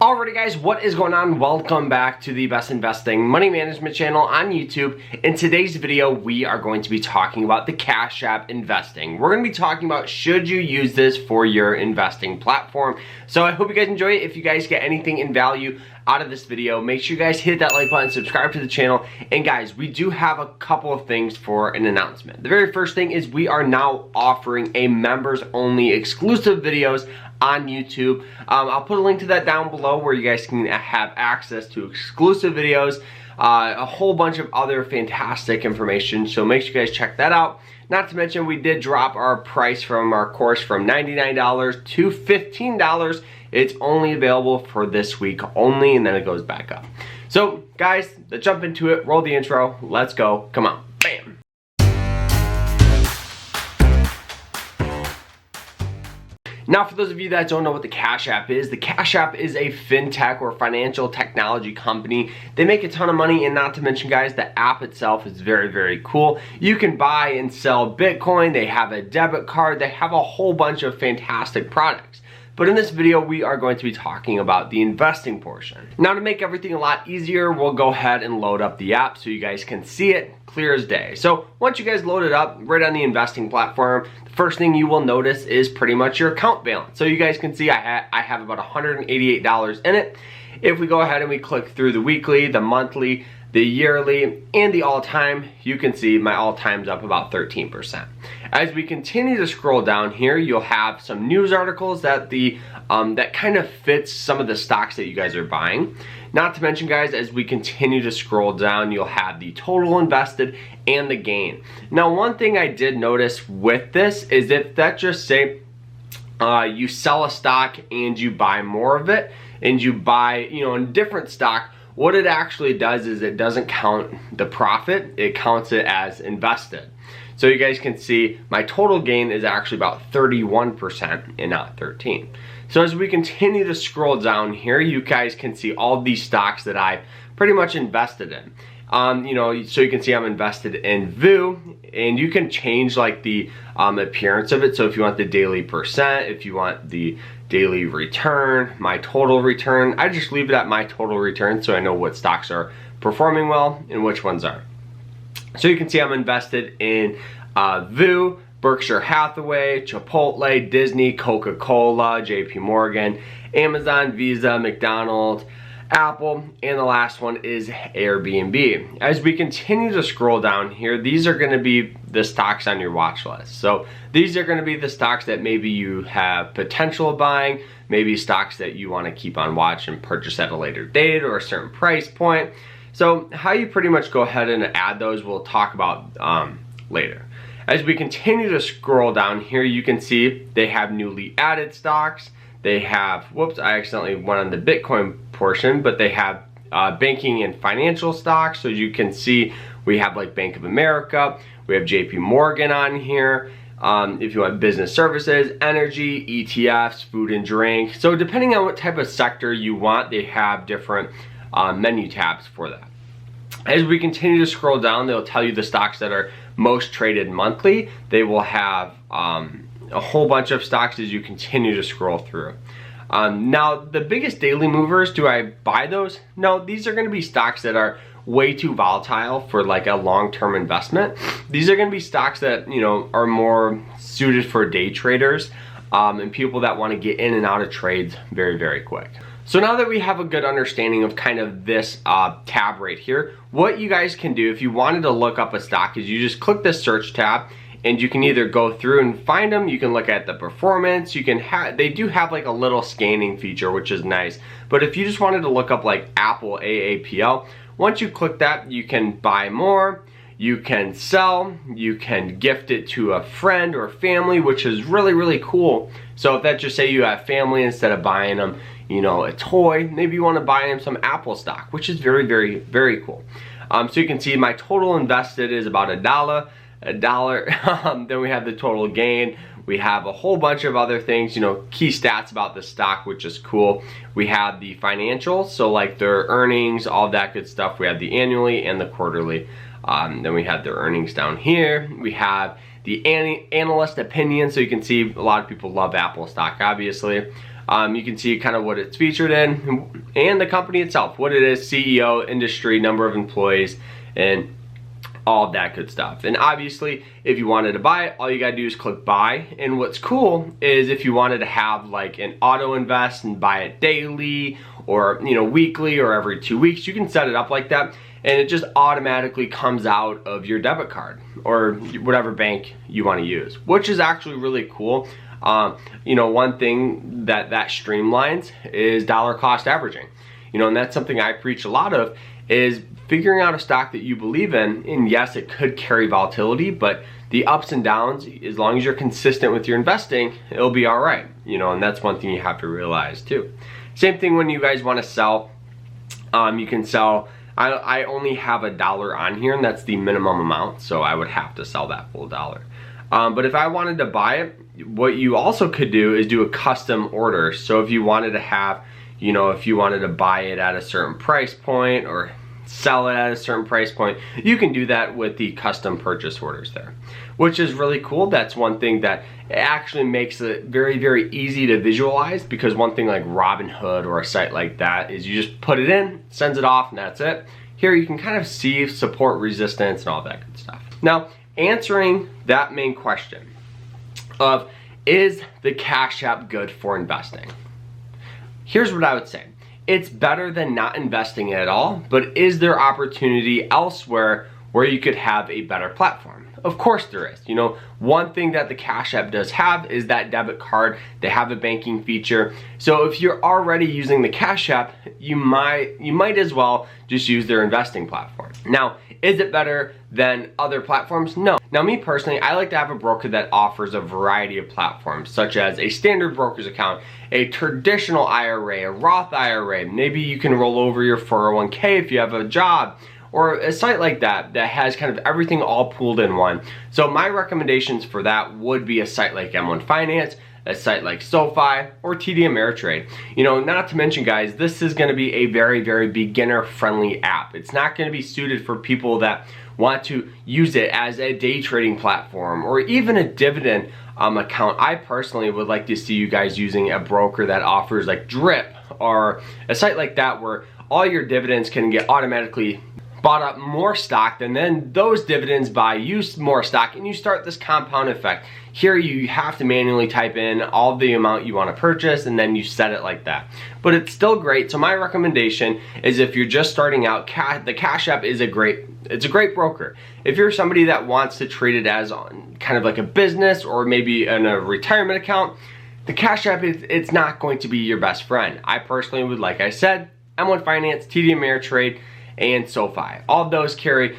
Alrighty guys, what is going on? Welcome back to the Best Investing Money Management channel on YouTube. In today's video, we are going to be talking about the Cash App investing. We're going to be talking about should you use this for your investing platform. So I hope you guys enjoy it. If you guys get anything in value out of this video, make sure you guys hit that like button, subscribe to the channel. And guys, we do have a couple of things for an announcement. The very first thing is we are now offering a members only exclusive videos on YouTube. I'll put a link to that down below where you guys can have access to exclusive videos, a whole bunch of other fantastic information, so make sure you guys check that out. Not to mention we did drop our price from our course from $99 to $15. It's only available for this week only, and then it goes back up. So guys, let's jump into it. Roll the intro. Let's go. Come on. Bam. Now, for those of you that don't know what the Cash App is a fintech or financial technology company. They make a ton of money, and not to mention, guys, the app itself is very, very cool. You can buy and sell Bitcoin. They have a debit card. They have a whole bunch of fantastic products. But in this video, we are going to be talking about the investing portion. Now, to make everything a lot easier, we'll go ahead and load up the app so you guys can see it clear as day. So once you guys load it up right on the investing platform, the first thing you will notice is pretty much your account balance. So you guys can see I have about $188 in it. If we go ahead and we click through the weekly, the monthly, the yearly, and the all-time, you can see my all-time's up about 13%. As we continue to scroll down here, you'll have some news articles that that kind of fits some of the stocks that you guys are buying. Not to mention, guys, as we continue to scroll down, you'll have the total invested and the gain. Now, one thing I did notice with this is if that just say you sell a stock and you buy more of it, and you buy, a different stock, what it actually does is it doesn't count the profit, it counts it as invested. So you guys can see my total gain is actually about 31% and not 13%. So as we continue to scroll down here, you guys can see all these stocks that I pretty much invested in. So you can see I'm invested in VU, and you can change like the appearance of it. So if you want the daily percent, if you want the daily return, my total return, I just leave it at my total return so I know what stocks are performing well and which ones aren't. So you can see I'm invested in VU, Berkshire Hathaway, Chipotle, Disney, Coca-Cola, JP Morgan, Amazon, Visa, McDonald's, Apple, and the last one is Airbnb. As we continue to scroll down here, these are going to be the stocks on your watch list. So these are going to be the stocks that maybe you have potential of buying, maybe stocks that you want to keep on watch and purchase at a later date or a certain price point. So how you pretty much go ahead and add those, we'll talk about later. As we continue to scroll down here, you can see they have newly added stocks. They have, whoops, I accidentally went on the Bitcoin portion, but they have banking and financial stocks. So you can see we have like Bank of America, we have JP Morgan on here. If you want business services, energy, ETFs, food and drink. So depending on what type of sector you want, they have different menu tabs for that. As we continue to scroll down, they'll tell you the stocks that are most traded monthly. They will have a whole bunch of stocks as you continue to scroll through. Now, the biggest daily movers, do I buy those? No, these are going to be stocks that are way too volatile for like a long-term investment. These are going to be stocks that, are more suited for day traders and people that want to get in and out of trades very, very quick. So now that we have a good understanding of kind of this tab right here, what you guys can do if you wanted to look up a stock is you just click the search tab, and you can either go through and find them, you can look at the performance, you can they do have like a little scanning feature, which is nice. But if you just wanted to look up like Apple AAPL, once you click that, you can buy more, you can sell, you can gift it to a friend or family, which is really, really cool. So if that just say you have family, instead of buying them, a toy, maybe you want to buy them some Apple stock, which is very, very, very cool. So you can see my total invested is about $1. Then we have the total gain. We have a whole bunch of other things, key stats about the stock, which is cool. We have the financials, so like their earnings, all that good stuff. We have the annually and the quarterly. Then we have their earnings down here. We have the analyst opinion, so you can see a lot of people love Apple stock, obviously. You can see kind of what it's featured in and the company itself, what it is, CEO, industry, number of employees, and all of that good stuff. And obviously, if you wanted to buy it, all you gotta do is click buy. And what's cool is if you wanted to have like an auto invest and buy it daily or weekly or every 2 weeks, you can set it up like that, and it just automatically comes out of your debit card or whatever bank you want to use, which is actually really cool. One thing that streamlines is dollar cost averaging. And that's something I preach a lot of, is figuring out a stock that you believe in. And yes, it could carry volatility, but the ups and downs, as long as you're consistent with your investing, it'll be all right. And that's one thing you have to realize too. Same thing when you guys want to sell. You can sell. I only have $1 on here, and that's the minimum amount, so I would have to sell that full $1. But if I wanted to buy it, what you also could do is do a custom order. So if you wanted to have, if you wanted to buy it at a certain price point or sell it at a certain price point, you can do that with the custom purchase orders there, which is really cool. That's one thing that actually makes it very, very easy to visualize, because one thing like Robinhood or a site like that is you just put it in, sends it off, and that's it. Here you can kind of see support, resistance, and all that good stuff. Now, answering that main question of, is the Cash App good for investing? Here's what I would say. It's better than not investing at all, but is there opportunity elsewhere where you could have a better platform? Of course there is. One thing that the Cash App does have is that debit card. They have a banking feature. So if you're already using the Cash App, you might as well just use their investing platform. Now, is it better than other platforms? No. Now, me personally, I like to have a broker that offers a variety of platforms, such as a standard broker's account, a traditional IRA, a Roth IRA. Maybe you can roll over your 401k if you have a job, or a site like that that has kind of everything all pooled in one. So my recommendations for that would be a site like M1 Finance, a site like SoFi, or TD Ameritrade. Not to mention, guys, this is going to be a very, very beginner-friendly app. It's not going to be suited for people that want to use it as a day trading platform or even a dividend account. I personally would like to see you guys using a broker that offers like Drip or a site like that, where all your dividends can get automatically bought up more stock, and then those dividends buy you more stock, and you start this compound effect. Here you have to manually type in all the amount you want to purchase, and then you set it like that. But it's still great. So my recommendation is, if you're just starting out, the Cash App is a great broker. If you're somebody that wants to treat it as kind of like a business or maybe in a retirement account, the Cash App it's not going to be your best friend. I personally would, like I said, M1 Finance, TD Ameritrade, and SoFi. All of those carry,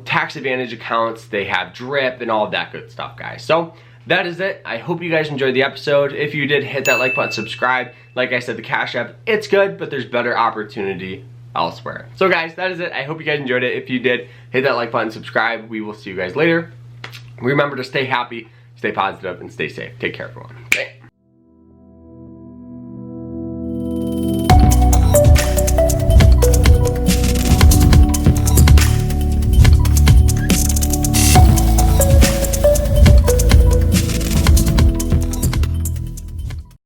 tax advantage accounts. They have Drip and all of that good stuff, guys. So that is it. I hope you guys enjoyed the episode. If you did, hit that like button, subscribe. Like I said, the Cash App, it's good, but there's better opportunity elsewhere. So guys, that is it. I hope you guys enjoyed it. If you did, hit that like button, subscribe. We will see you guys later. Remember to stay happy, stay positive, and stay safe. Take care, everyone.